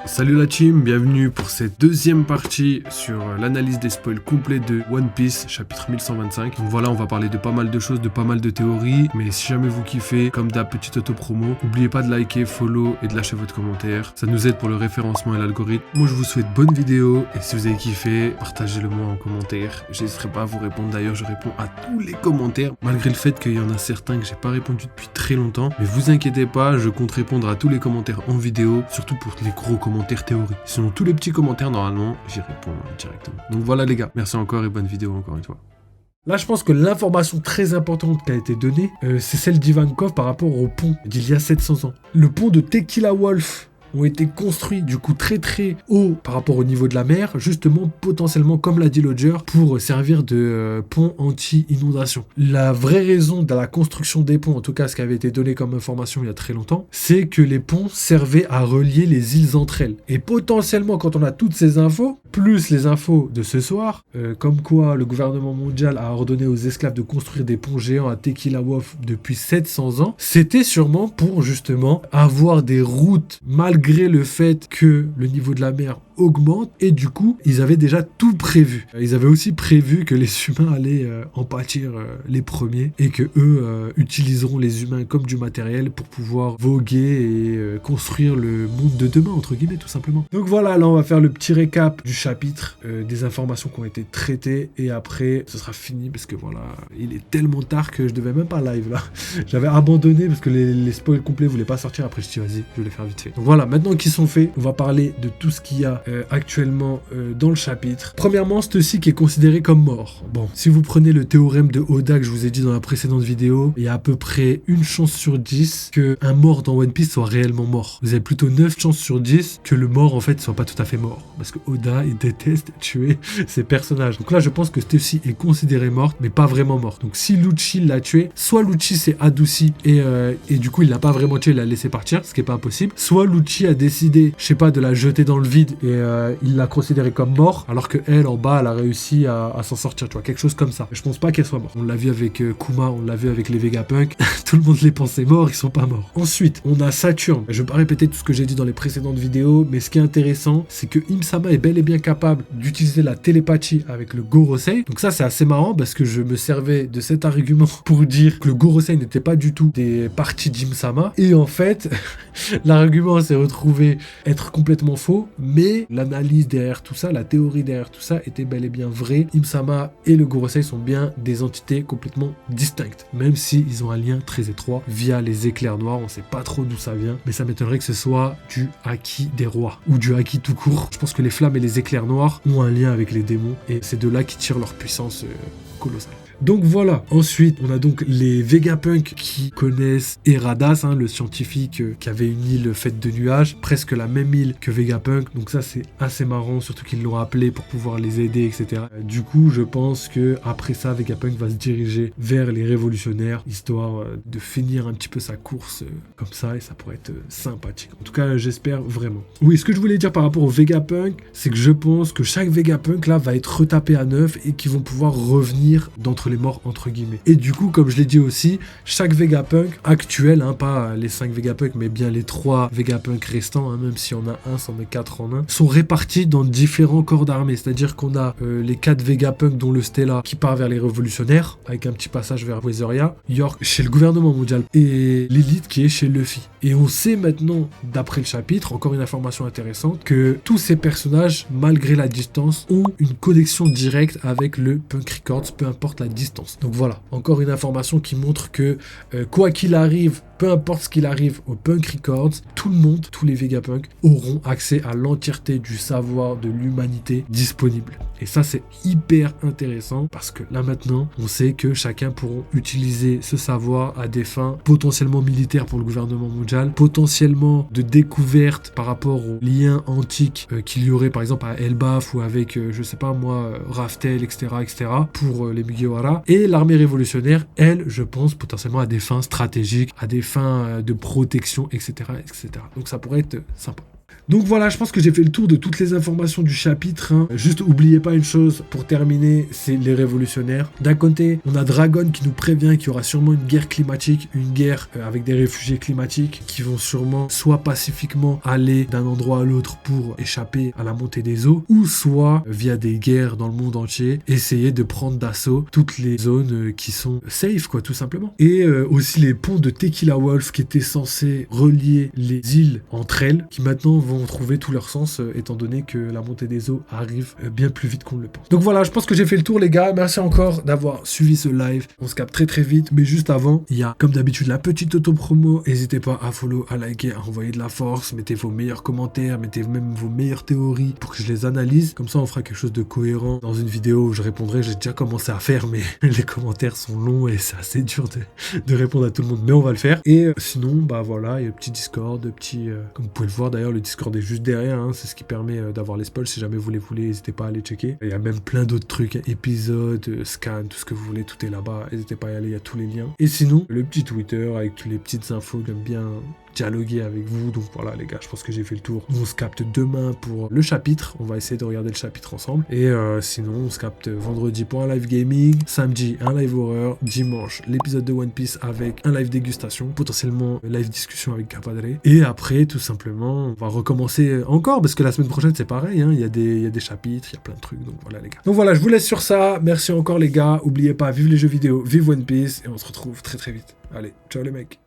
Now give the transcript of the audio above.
Salut la team, bienvenue pour cette deuxième partie sur l'analyse des spoils complets de One Piece, chapitre 1125. Donc voilà, on va parler de pas mal de choses, de pas mal de théories, mais si jamais vous kiffez, comme d'hab, petite auto-promo, n'oubliez pas de liker, follow et de lâcher votre commentaire. Ça nous aide pour le référencement et l'algorithme. Moi je vous souhaite bonne vidéo, et si vous avez kiffé, partagez-le moi en commentaire. J'hésiterai pas à vous répondre, d'ailleurs je réponds à tous les commentaires, malgré le fait qu'il y en a certains que j'ai pas répondu depuis très longtemps. Mais vous inquiétez pas, je compte répondre à tous les commentaires en vidéo, surtout pour les gros commentaires théorie. Sinon, tous les petits commentaires, normalement, j'y réponds directement. Donc voilà les gars, merci encore et bonne vidéo encore une fois. Là, je pense que l'information très importante qui a été donnée, c'est celle d'Ivankov par rapport au pont d'il y a 700 ans. Le pont de Tequila Wolf ont été construits du coup très haut par rapport au niveau de la mer, justement potentiellement comme l'a dit Lodger, pour servir de pont anti-inondation. La vraie raison de la construction des ponts, en tout cas ce qui avait été donné comme information il y a très longtemps, c'est que les ponts servaient à relier les îles entre elles. Et potentiellement quand on a toutes ces infos, plus les infos de ce soir, comme quoi le gouvernement mondial a ordonné aux esclaves de construire des ponts géants à Tequila Wolf depuis 700 ans, c'était sûrement pour justement avoir des routes malgré le fait que le niveau de la mer augmente, et du coup ils avaient déjà tout prévu. Ils avaient aussi prévu que les humains allaient en pâtir les premiers, et que eux utiliseront les humains comme du matériel pour pouvoir voguer et construire le monde de demain entre guillemets tout simplement. Donc voilà, là on va faire le petit récap du chapitre, des informations qui ont été traitées, et après ce sera fini parce que voilà, il est tellement tard que je devais même pas live là. J'avais abandonné parce que les spoils complets voulaient pas sortir. Après je dis vas-y, je vais les faire vite fait. Donc voilà, maintenant qu'ils sont faits, on va parler de tout ce qu'il y a actuellement dans le chapitre. Premièrement, Stussy est considéré comme mort. Bon, si vous prenez le théorème de Oda que je vous ai dit dans la précédente vidéo, il y a à peu près une chance sur 10 qu'un mort dans One Piece soit réellement mort. Vous avez plutôt 9 chances sur 10 que le mort en fait soit pas tout à fait mort, parce que Oda il déteste tuer ses personnages. Donc là je pense que Stussy est considérée morte mais pas vraiment morte. Donc si Lucci l'a tué, soit Lucci s'est adouci et du coup il l'a pas vraiment tué, il l'a laissé partir, ce qui est pas impossible, soit Lucci a décidé, je sais pas, de la jeter dans le vide et il l'a considérée comme mort, alors que elle en bas elle a réussi à s'en sortir, tu vois, quelque chose comme ça. Je pense pas qu'elle soit morte. On l'a vu avec Kuma, on l'a vu avec les Vegapunk, tout le monde les pensait morts, ils sont pas morts. Ensuite on a Saturne. Je vais pas répéter tout ce que j'ai dit dans les précédentes vidéos, mais ce qui est intéressant c'est que Im-sama est bel et bien capable d'utiliser la télépathie avec le Gorosei. Donc ça c'est assez marrant parce que je me servais de cet argument pour dire que le Gorosei n'était pas du tout des parties d'Im-sama, et en fait l'argument s'est retrouvé être complètement faux, mais l'analyse derrière tout ça, la théorie derrière tout ça était bel et bien vraie. Im-sama et le Gorosei sont bien des entités complètement distinctes, même si ils ont un lien très étroit via les éclairs noirs. On sait pas trop d'où ça vient, mais ça m'étonnerait que ce soit du haki des rois ou du haki tout court. Je pense que les flammes et les éclairs noirs ont un lien avec les démons, et c'est de là qu'ils tirent leur puissance colossale. Donc voilà, ensuite on a donc les Vegapunk qui connaissent Eradas, hein, le scientifique qui avait une île faite de nuages, presque la même île que Vegapunk, donc ça c'est assez marrant, surtout qu'ils l'ont appelé pour pouvoir les aider, etc. Du coup je pense que après ça Vegapunk va se diriger vers les révolutionnaires, histoire de finir un petit peu sa course comme ça, et ça pourrait être sympathique. En tout cas j'espère vraiment. Oui, ce que je voulais dire par rapport aux Vegapunk, c'est que je pense que chaque Vegapunk là va être retapé à neuf, et qu'ils vont pouvoir revenir d'entre les morts entre guillemets. Et du coup, comme je l'ai dit aussi, chaque Vegapunk actuel, hein, pas les 5 Vegapunk mais bien les 3 Vegapunk restants, hein, même si on a un, c'en est 4 en un, sont répartis dans différents corps d'armée. C'est-à-dire qu'on a les 4 Vegapunk dont le Stella qui part vers les révolutionnaires avec un petit passage vers Weatheria, York chez le gouvernement mondial, et l'élite qui est chez Luffy. Et on sait maintenant, d'après le chapitre, encore une information intéressante, que tous ces personnages, malgré la distance, ont une connexion directe avec le Punk Records, peu importe la distance. Donc voilà, encore une information qui montre que quoi qu'il arrive, peu importe ce qu'il arrive au Punk Records, tout le monde, tous les Vegapunk auront accès à l'entièreté du savoir de l'humanité disponible. Et ça c'est hyper intéressant, parce que là maintenant on sait que chacun pourra utiliser ce savoir à des fins potentiellement militaires pour le gouvernement mondial, potentiellement de découverte par rapport aux liens antiques qu'il y aurait par exemple à Elbaf ou avec je sais pas moi Raftel, etc., pour les Mugiwara. Et l'armée révolutionnaire, elle, je pense potentiellement à des fins stratégiques, à des fins de protection, etc., etc. Donc ça pourrait être sympa. Donc voilà, je pense que j'ai fait le tour de toutes les informations du chapitre. Hein. Juste oubliez pas une chose pour terminer, c'est les révolutionnaires. D'un côté, on a Dragon qui nous prévient qu'il y aura sûrement une guerre climatique, une guerre avec des réfugiés climatiques qui vont sûrement soit pacifiquement aller d'un endroit à l'autre pour échapper à la montée des eaux, ou soit via des guerres dans le monde entier, essayer de prendre d'assaut toutes les zones qui sont safe, quoi, tout simplement. Et aussi les ponts de Tequila Wolf qui étaient censés relier les îles entre elles, qui maintenant vont trouver tout leur sens étant donné que la montée des eaux arrive bien plus vite qu'on ne le pense. Donc voilà, je pense que j'ai fait le tour les gars, merci encore d'avoir suivi ce live, on se capte très très vite, mais juste avant, il y a comme d'habitude la petite auto-promo, n'hésitez pas à follow, à liker, à envoyer de la force, mettez vos meilleurs commentaires, mettez même vos meilleures théories pour que je les analyse, comme ça on fera quelque chose de cohérent dans une vidéo où je répondrai, j'ai déjà commencé à faire, mais les commentaires sont longs et c'est assez dur de répondre à tout le monde, mais on va le faire. Et sinon, bah voilà, il y a le petit Discord, comme vous pouvez le voir d'ailleurs, le Discord est juste derrière, hein, c'est ce qui permet d'avoir les spoils, si jamais vous les voulez, n'hésitez pas à aller checker. Il y a même plein d'autres trucs, épisodes, scans, tout ce que vous voulez, tout est là-bas, n'hésitez pas à y aller, il y a tous les liens. Et sinon, le petit Twitter avec toutes les petites infos, j'aime bien dialoguer avec vous, donc voilà les gars, je pense que j'ai fait le tour. On se capte demain pour le chapitre, on va essayer de regarder le chapitre ensemble, et sinon on se capte vendredi pour un live gaming, samedi un live horreur, dimanche l'épisode de One Piece avec un live dégustation, potentiellement live discussion avec Capadre, et après tout simplement on va recommencer encore, parce que la semaine prochaine c'est pareil, hein, il y a des chapitres, il y a plein de trucs, donc voilà les gars. Donc voilà, je vous laisse sur ça, merci encore les gars, oubliez pas, vive les jeux vidéo, vive One Piece, et on se retrouve très très vite. Allez, ciao les mecs.